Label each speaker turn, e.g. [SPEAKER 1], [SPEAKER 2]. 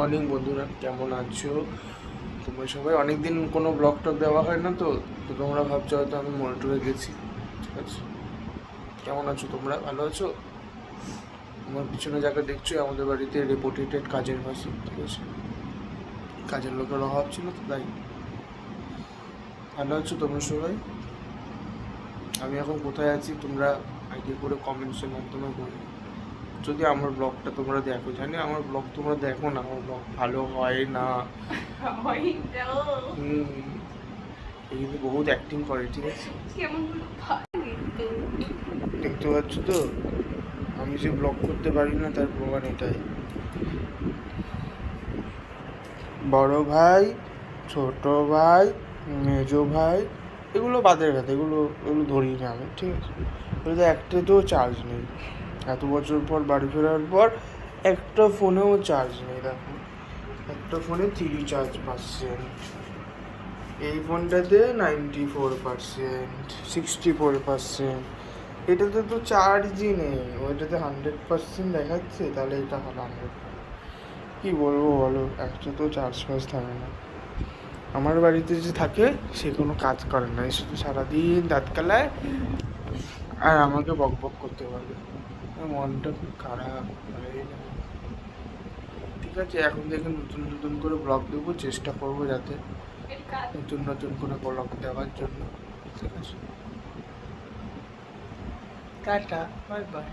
[SPEAKER 1] Morning বন্ধুরা, কেমন আছো তোমরা সবাই? অনেকদিন কোনো ব্লগ টক দেওয়া হয় না, তো তো তোমরা ভাবছো হয়তো আমি মনিটরে গেছি। ঠিক আছে, কেমন আছো তোমরা? ভালো আছো? আমার পিছনে যাকে দেখছো আমাদের বাড়িতে রেপুটেটেড কাজের মাসি। ঠিক আছে, কাজের লোকের অভাব ছিল তো তাই। ভালো আছো তোমরা সবাই? আমি এখন কোথায় আছি তোমরা আইডিয়া করে কমেন্টসের মাধ্যমে বলো। যদি আমার ব্লগটা তোমরা দেখো, জানি আমার ব্লগ তোমরা দেখো না, আমার ব্লগ ভালো হয় না। এই কিন্তু বহুত অ্যাক্টিং করে। ঠিক আছে, দেখতে পাচ্ছ তো আমি যে ব্লগ করতে পারি না তার প্রমাণ এটাই। বড় ভাই, ছোট ভাই, মেজো ভাই, এগুলো বাদের কথা, এগুলো এগুলো ধরি না আমি। ঠিক আছে, এগুলো একটাতেও চার্জ নেই। এত বছর পর বাড়ি ফেরার পর একটা ফোনেও চার্জ নেই। দেখো, একটা ফোনে 3% এই ফোনটাতে 94%, 64%। এটাতে তো চার্জই নেই, ওইটাতে 100% দেখাচ্ছে, তাহলে এটা হলো 100। কী বলবো বলো, একটা তো চার্জ ফার্জ থাকে না। আমার বাড়িতে যে থাকে সে কোনো কাজ করে না, শুধু সারাদিন দাঁত কালায় আর আমাকে বক বক করতে পারবে। মনটা খুব খারাপ। ঠিক আছে, এখন থেকে নতুন নতুন করে ব্লগ দেবো, চেষ্টা করবো যাতে নতুন নতুন করে ব্লগ দেওয়ার জন্য। ঠিক আছে, টাটা, বাই বাই।